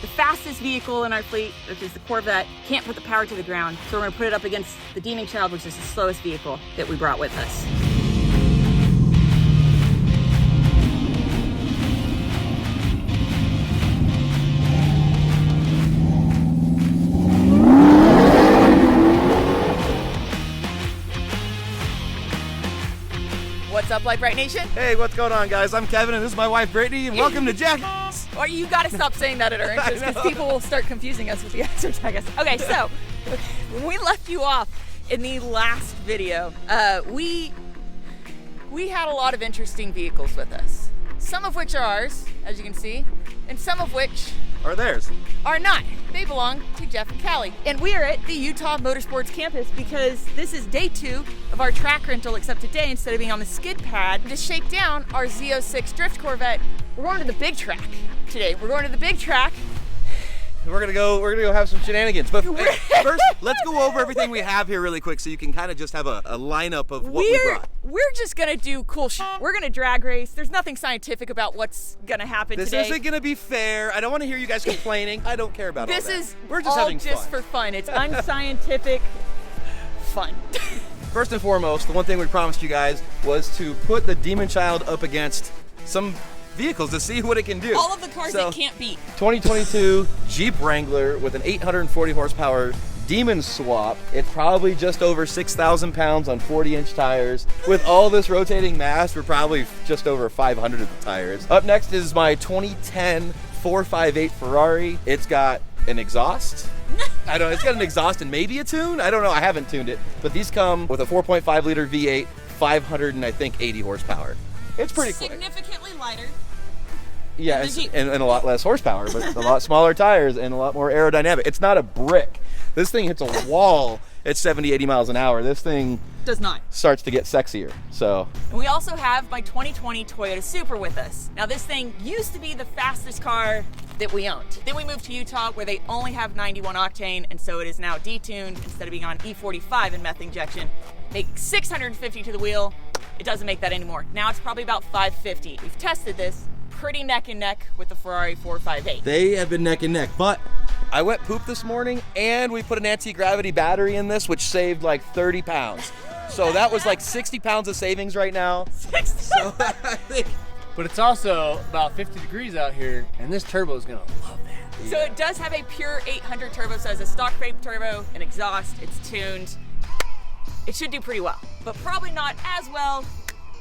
the fastest vehicle in our fleet, which is the Corvette, can't put the power to the ground. So we're gonna put it up against the Demon Child, which is the slowest vehicle that we brought with us. What's up, Brite Nation? Hey, what's going on, guys? I'm Kevin, and this is my wife, Brittany, and welcome to Jack. Or you gotta stop saying that at our intros because people will start confusing us with the extras, I guess. Okay, so when we left you off in the last video, we had a lot of interesting vehicles with us. Some of which are ours, as you can see, and some of which Are theirs. are not. They belong to Jeff and Callie. And we're at the Utah Motorsports campus because this is day 2 of our track rental, except today, instead of being on the skid pad, to shake down our Z06 Drift Corvette, we're going to the big track today. We're going to the big track. We're gonna go have some shenanigans. But first, let's go over everything we have here really quick so you can kind of just have a lineup of what we brought. We're just gonna do cool shit. We're gonna drag race. There's nothing scientific about what's gonna happen This today. isn't gonna be fair. I don't want to hear you guys complaining. I don't care about all that. This is We're just all having just fun. for fun. It's unscientific fun. First and foremost, the one thing we promised you guys was to put the Demon Child up against some vehicles to see what it can do. All of the cars So, it can't beat. 2022 Jeep Wrangler with an 840 horsepower Demon swap. It's probably just over 6,000 pounds on 40-inch tires. With all this rotating mass, we're probably just over 500 of the tires. Up next is my 2010 458 Ferrari. It's got an exhaust. I don't know, it's got an exhaust and maybe a tune. I don't know, I haven't tuned it. But these come with a 4.5 liter V8, 500 and I think 80 horsepower. It's pretty quick. Significantly lighter. Yeah, the Jeep. and a lot less horsepower, but a lot smaller tires and a lot more aerodynamic. It's not a brick. This thing hits a wall at 70, 80 miles an hour. This thing Does not. starts to get sexier. So We also have my 2020 Toyota Supra with us. Now this thing used to be the fastest car that we owned. Then we moved to Utah where they only have 91 octane, and so it is now detuned instead of being on E45 in meth injection. Make 650 to the wheel. It doesn't make that anymore. Now it's probably about 550. We've tested this pretty neck and neck with the Ferrari 458. they have been neck and neck. But I went poop this morning and we put an anti-gravity battery in this, which saved like 30 pounds. So that was like 60 pounds of savings right now. So I think But it's also about 50 degrees out here, and this turbo is gonna love that. So it does have a pure 800 turbo, so it has a stock frame turbo, an exhaust, it's tuned. It should do pretty well, but probably not as well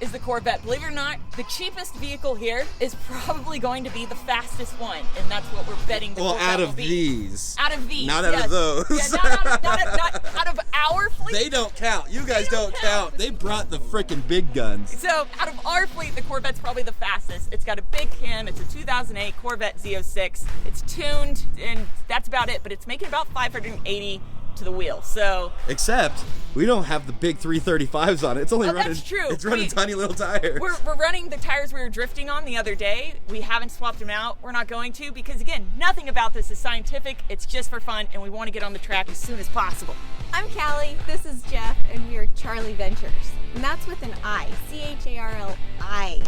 as the Corvette. Believe it or not, the cheapest vehicle here is probably going to be the fastest one, and that's what we're betting the Corvette out will of be. these. Out of these, Not out of yes. those. Yeah, not out of our fleet. They don't count. You guys They don't don't count. They brought the freaking big guns. So out of our fleet, the Corvette's probably the fastest. It's got a big cam. It's a 2008 Corvette Z06. It's tuned, and that's about it. But it's making about 580 to the wheel. So Except we don't have the big 335s on it. It's only running. that's true. It's running tiny little tires. we're running the tires we were drifting on the other day. We haven't swapped them out. We're not going to because again, nothing about this is scientific. It's just for fun, and we want to get on the track as soon as possible. I'm Callie, this is Jeff, and we are Charlie Ventures. And that's with an I, C-H-A-R-L-I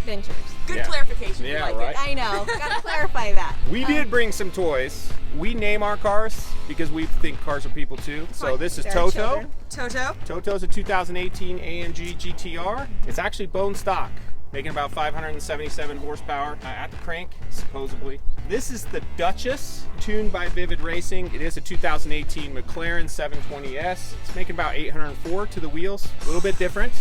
Ventures. Good Yeah. clarification. We Yeah, like right. it. I know, gotta clarify that. We did bring some toys. We name our cars because we think cars are people too. So this is They're Toto. children. Toto. Toto's a 2018 AMG GTR. It's actually bone stock, making about 577 horsepower at the crank, supposedly. This is the Duchess, tuned by Vivid Racing. It is a 2018 McLaren 720S. It's making about 804 to the wheels. A little bit different.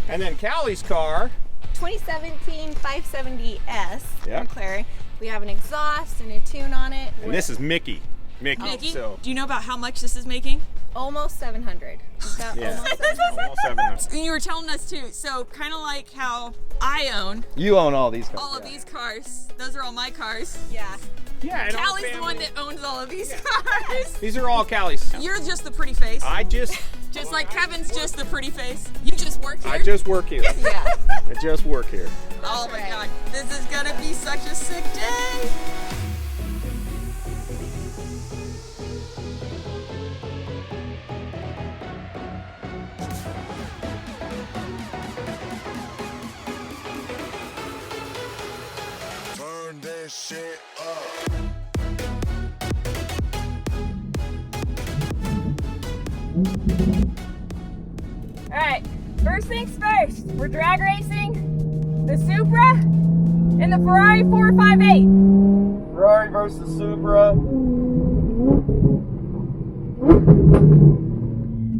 And then Callie's car. 2017 570S Yep. McLaren. We have an exhaust and a tune on it. And this is Mickey. Mickey, So, do you know about how much this is making? Almost 700. We've got Yeah. almost 700. almost 700. And you were telling us too. So kind of like how I own You own all these cars. all of these cars. Those are all my cars. Yeah. Yeah, and our Callie's the family- one that owns all of these cars. These are all Callie's. You're just the pretty face. Just like Kevin's just the pretty face. You just work here. I just work here. Yeah. I just work here. Oh my right. God, this is gonna be such a sick day. Turn that shit All right, first things first, we're drag racing the Supra and the Ferrari 458. Ferrari versus Supra.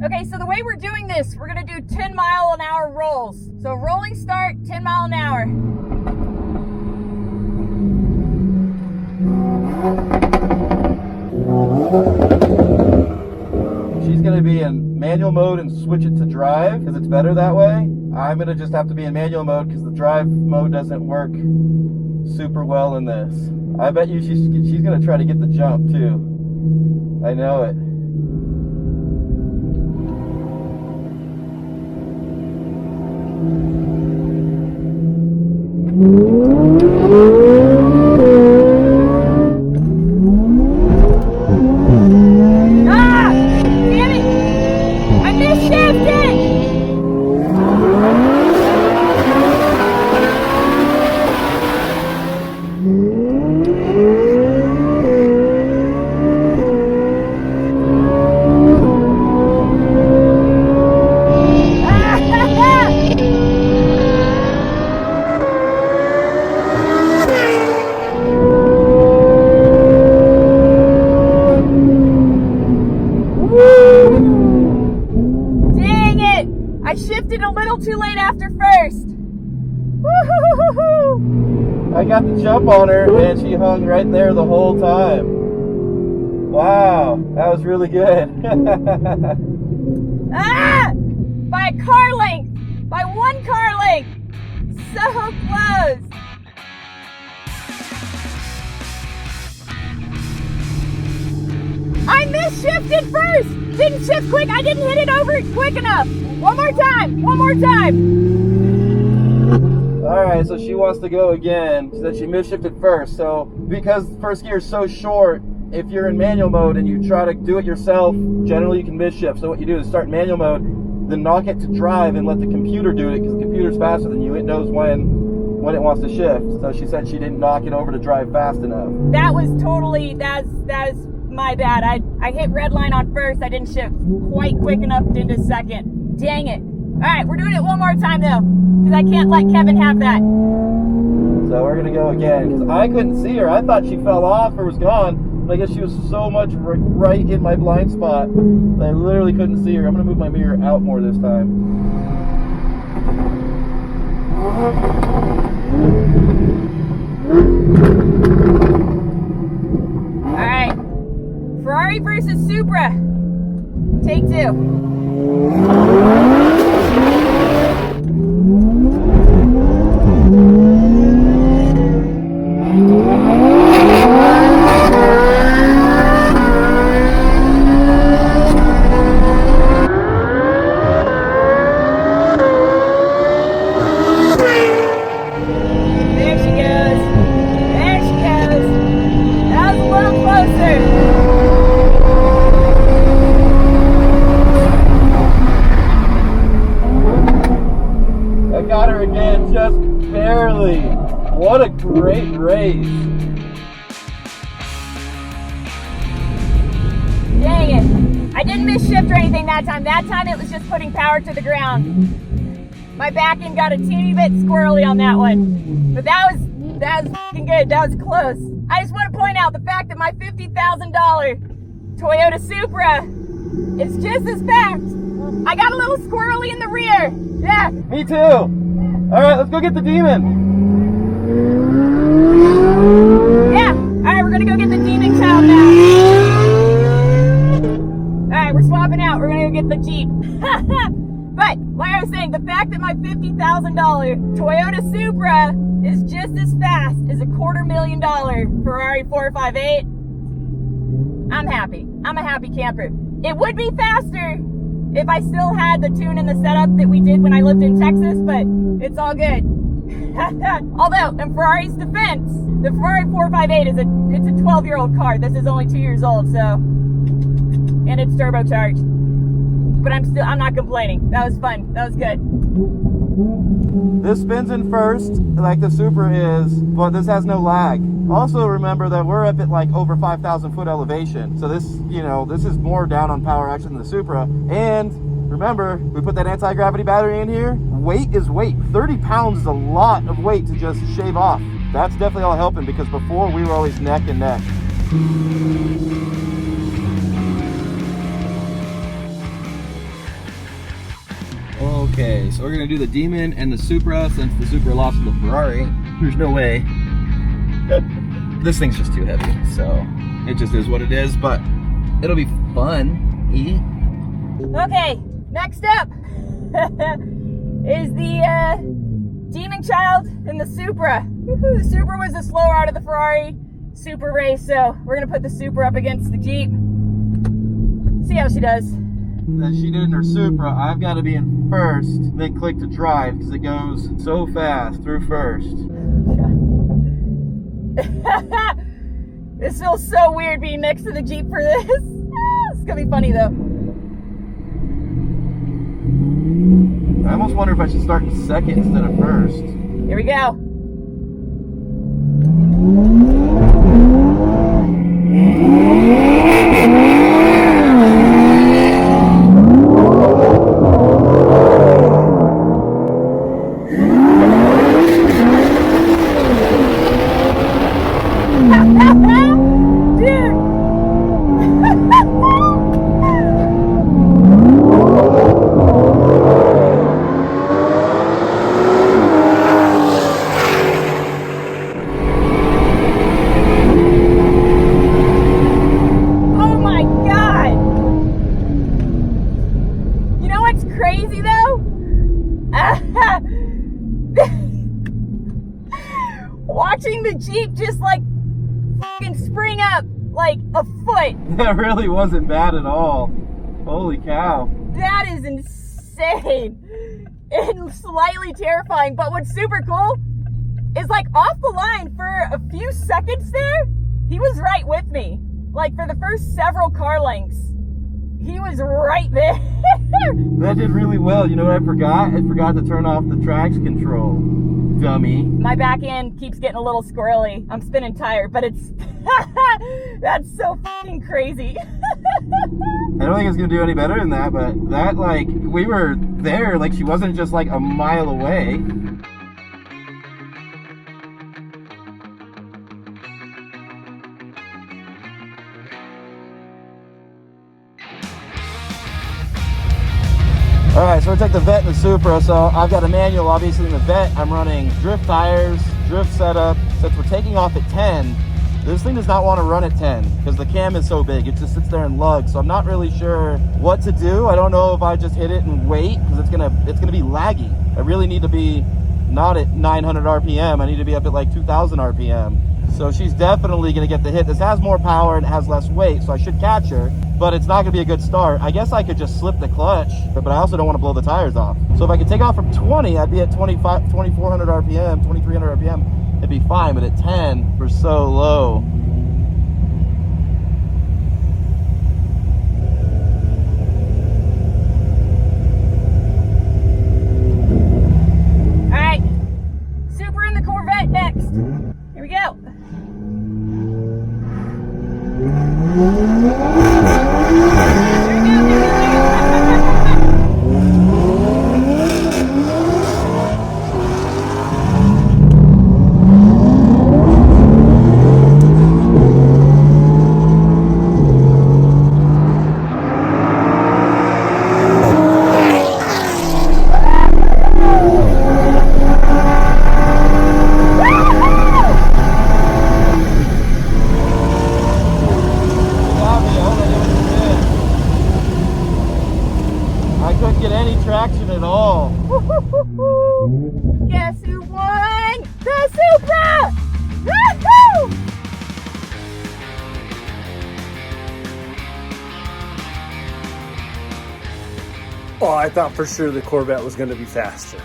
Okay, so the way we're doing this, we're gonna do 10-mile-an-hour rolls. So rolling start, 10 mile an hour. She's gonna be in manual mode and switch it to drive because it's better that way. I'm gonna just have to be in manual mode because the drive mode doesn't work super well in this. I bet you she's gonna try to get the jump too. I know it. Ah! Damn it! I misshifted! Dang it! I shifted a little too late after first. Woo-hoo-hoo-hoo-hoo. I got the jump on her and she hung right there the whole time. Wow, that was really good. Ah! By a car length! By one car length! So close! I misshifted first! Didn't shift quick, I didn't hit it over quick enough! One more time! One more time! Alright, so she wants to go again. She said she misshifted first. So because first gear is so short, if you're in manual mode and you try to do it yourself, generally you can misshift. So what you do is start manual mode, then knock it to drive and let the computer do it because the computer's faster than you. It knows when it wants to shift. So she said she didn't knock it over to drive fast enough. That was totally, that's my bad. I hit red line on first, I didn't shift quite quick enough into second. Dang it. Alright, we're doing it one more time though, because I can't let Kevin have that. So we're gonna go again because I couldn't see her. I thought she fell off or was gone. I guess she was so much right in my blind spot that I literally couldn't see her. I'm gonna move my mirror out more this time. Alright, Ferrari versus Supra. Take two. There she goes. There she goes. That was a little closer. I got her again, just barely. What a great race. Dang it. I didn't miss shift or anything that time. That time it was just putting power to the ground. My back end got a teeny bit squirrely on that one. But that was fucking good. That was close. I just want to point out the fact that my $50,000 Toyota Supra is just as fast. I got a little squirrely in the rear. Yeah. Me too. All right, let's go get the demon. Yeah. All right, we're going to go get the demon child now. All right, we're swapping out. We're going to go get the Jeep. But, like I was saying, the fact that my $50,000 Toyota Supra is just as fast as a $250,000 Ferrari 458, I'm happy. I'm a happy camper. It would be faster if I still had the tune and the setup that we did when I lived in Texas, but it's all good. Although, in Ferrari's defense, the Ferrari 458 is a 12-year-old car. This is only 2 years old, so, and it's turbocharged. But I'm not complaining. That was fun. That was good. This spins in first, like the Supra is, but this has no lag. Also remember that we're up at like over 5,000 foot elevation. So this, you know, this is more down on power actually than the Supra. And remember, we put that anti-gravity battery in here. Weight is weight. 30 pounds is a lot of weight to just shave off. That's definitely all helping, because before we were always neck and neck. Okay, so we're gonna do the Demon and the Supra since the Supra lost to the Ferrari. There's no way. This thing's just too heavy, so it just is what it is, but it'll be fun. Okay, next up is the Demon Child and the Supra. Woo-hoo, the Supra was the slower out of the Ferrari Super race, so we're gonna put the Supra up against the Jeep. See how she does. As she did in her Supra, I've got to be in first, then click to drive because it goes so fast through first. This feels so weird being next to the Jeep for this. It's gonna be funny though. I almost wonder if I should start in second instead of first. Here we go. Watching the Jeep just like fucking spring up like a foot. That really wasn't bad at all. Holy cow. That is insane and slightly terrifying. But what's super cool is like off the line for a few seconds there, he was right with me. Like for the first several car lengths, he was right there. That did really well. You know what I forgot? I forgot to turn off the traction control. Dummy. My back end keeps getting a little squirrely. I'm spinning tired, but it's that's so fucking crazy. I don't think it's gonna do any better than that, but that, like, we were there, like she wasn't just like a mile away. Alright, so we're taking the Vet and the Supra. So I've got a manual, obviously. In the Vet, I'm running drift tires, drift setup. Since we're taking off at 10, this thing does not want to run at 10 because the cam is so big. It just sits there and lugs. So I'm not really sure what to do. I don't know if I just hit it and wait because it's gonna be laggy. I really need to be not at 900 RPM. I need to be up at like 2,000 RPM. So she's definitely gonna get the hit. This has more power and it has less weight, so I should catch her, but it's not gonna be a good start. I guess I could just slip the clutch, but I also don't want to blow the tires off. So if I could take off from 20, I'd be at 2,400 RPM, 2,300 RPM, it'd be fine, but at 10, we're so low. All right, Supra in the Corvette next. Here we go. Traction at all. Guess who won? The Supra! Woo-hoo! Oh, I thought for sure the Corvette was going to be faster.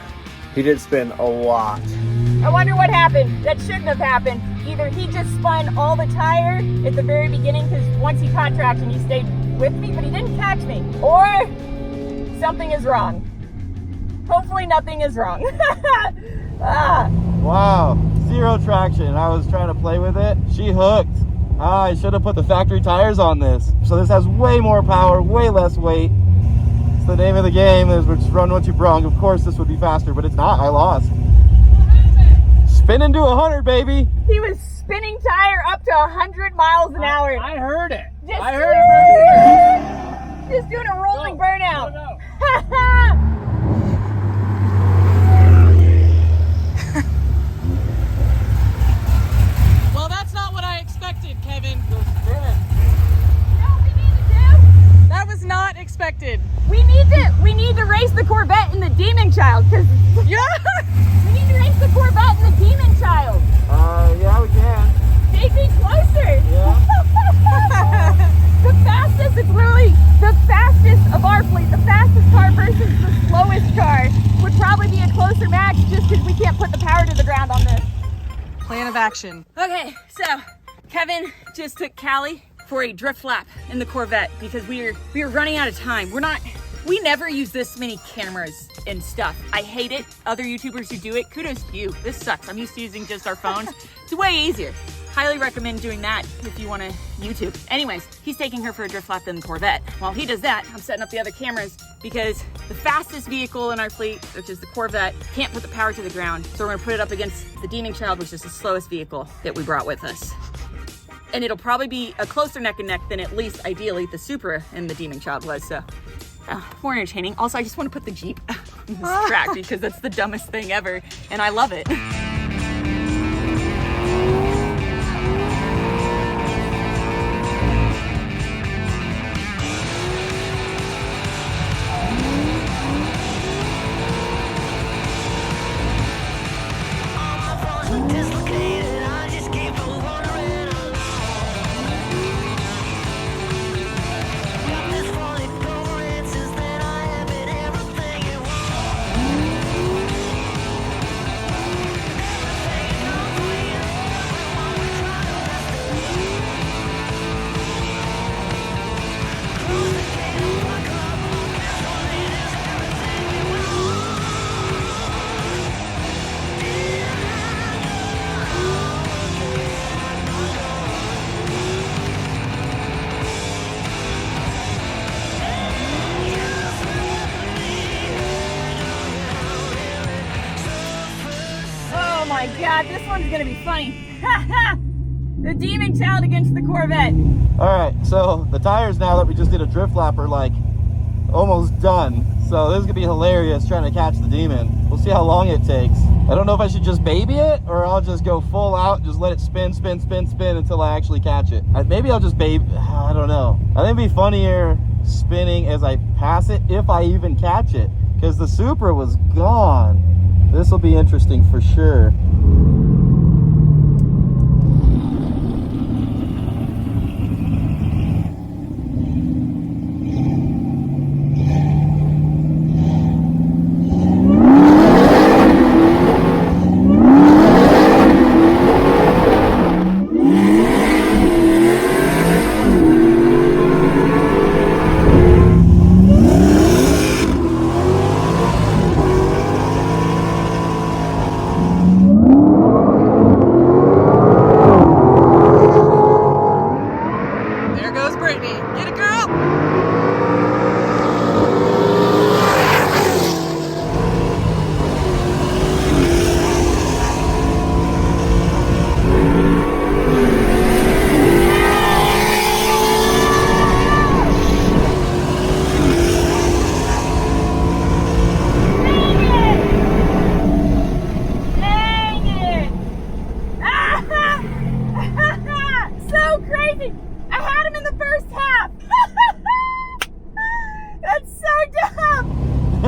He did spin a lot. I wonder what happened. That shouldn't have happened. Either he just spun all the tire at the very beginning because once he caught traction, he stayed with me, but he didn't catch me. Or something is wrong. Hopefully nothing is wrong. Wow, zero traction. I was trying to play with it. She hooked. I should have put the factory tires on this. So this has way more power, way less weight. It's the name of the game is we're just run what you brung. Of course this would be faster, but it's not. I lost. Spinning to 100, baby. He was spinning tire up to 100 miles an hour. I heard it. Just, I heard it right here. just doing a rolling burnout. Go. Well, that's not what I expected, Kevin. That was not expected. We need to race the Corvette and the Demon Child because we need to race the Corvette and the Demon Child. Yeah, we can. Take me closer. Yeah. The fastest, it's literally the fastest of our fleet. The fastest car versus the slowest car would probably be a closer match just because we can't put the power to the ground on this. Plan of action. Okay, so Kevin just took Callie for a drift lap in the Corvette because we were running out of time. We never use this many cameras and stuff. I hate it. Other YouTubers who do it, kudos to you. This sucks. I'm used to using just our phones. It's way easier. Highly recommend doing that if you want to YouTube. Anyways, he's taking her for a drift lap in the Corvette. While he does that, I'm setting up the other cameras because the fastest vehicle in our fleet, which is the Corvette, can't put the power to the ground. So we're gonna put it up against the Demon Child, which is the slowest vehicle that we brought with us. And it'll probably be a closer neck and neck than at least ideally the Supra and the Demon Child was, so more entertaining. Also, I just want to put the Jeep on this track because that's the dumbest thing ever, and I love it. Oh my God, this one's gonna be funny. The Demon Child against the Corvette. All right, so the tires now that we just did a drift lap are like almost done. So this is gonna be hilarious trying to catch the Demon. We'll see how long it takes. I don't know if I should just baby it or I'll just go full out and just let it spin until I actually catch it. Maybe I'll just baby, I don't know. I think it'd be funnier spinning as I pass it if I even catch it because the Supra was gone. This will be interesting for sure.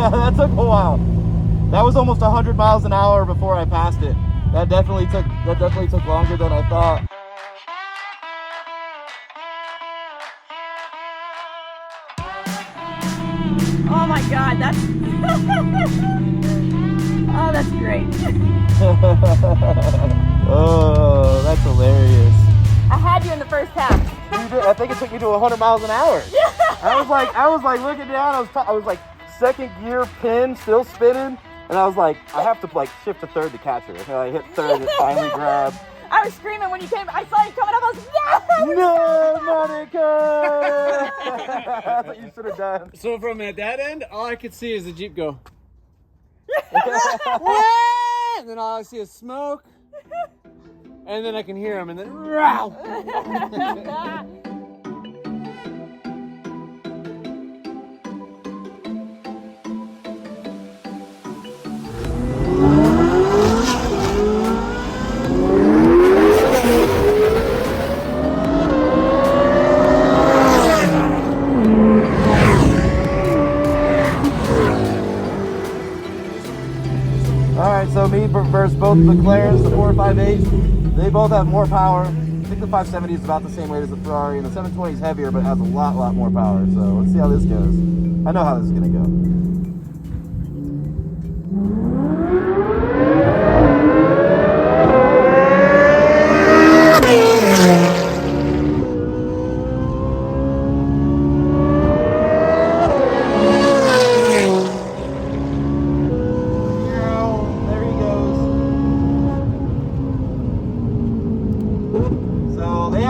That took a while. That was almost 100 miles an hour before I passed it. That definitely took longer than I thought. Oh my God, that's oh, that's great. Oh, that's hilarious. I had you in the first half. I think it took me to 100 miles an hour. I was like looking down. I was like second gear pin, still spinning. And I was like, I have to like shift to third to catch her. And I hit third, it finally grabbed. I was screaming when you came. I saw you coming up. I was like, No, Monica! That's what you should have done. So from at that end, all I could see is the Jeep go. And then all I see is smoke. And then I can hear him, and then row. Alright, so me versus both the McLarens, the 458s, they both have more power. I think the 570 is about the same weight as the Ferrari, and the 720 is heavier, but it has a lot more power. So let's see how this goes. I know how this is going to go.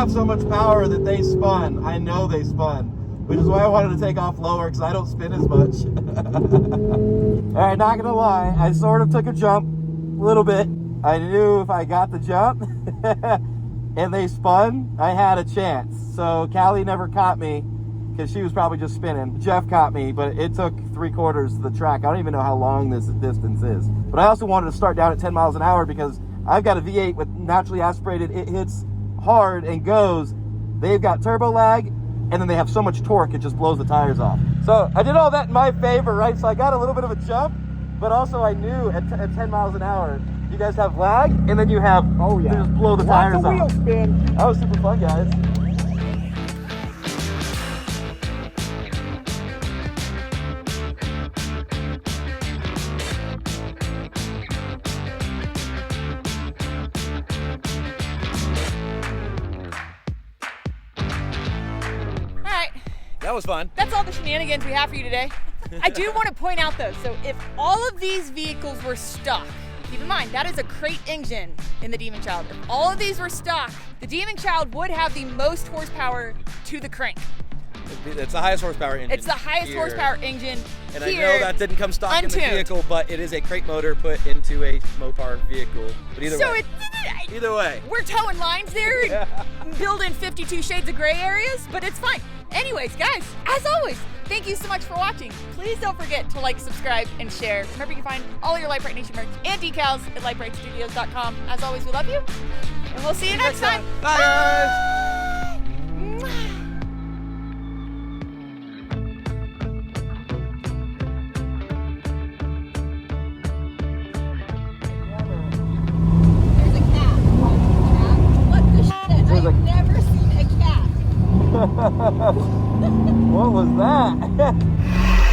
So much power that they spun. I know they spun, which is why I wanted to take off lower because I don't spin as much. Alright, not gonna lie, I sort of took a jump a little bit. I knew if I got the jump and they spun, I had a chance. So Callie never caught me because she was probably just spinning. Jeff caught me, but it took 3/4 of the track. I don't even know how long this distance is. But I also wanted to start down at 10 miles an hour because I've got a V8 with naturally aspirated. It hits hard and goes. They've got turbo lag, and then they have so much torque it just blows the tires off. So I did all that in my favor, right? So I got a little bit of a jump, but also I knew at 10 miles an hour you guys have lag, and then you have you just blow the tires off. Wheel spin. That was super fun, guys. That was fun. that's all the shenanigans we have for you today. I do want to point out though, so if all of these vehicles were stock, keep in mind that is a crate engine in the Demon Child. If all of these were stock, the Demon Child would have the most horsepower to the crank. It's the highest horsepower engine. It's the highest here. horsepower engine And here, I know that didn't come stock untuned. in the vehicle, but it is a crate motor put into a Mopar vehicle. But either way. Either way. We're towing lines there, Yeah. building 52 shades of gray areas, but it's fine. Anyways, guys, as always, thank you so much for watching. Please don't forget to like, subscribe, and share. Remember, you can find all your Lite Brite Nation merch and decals at litebritstudios.com. As always, we love you, and we'll see you next time. Bye, guys. There's a cat. What the shit? I've never seen a cat. What was that?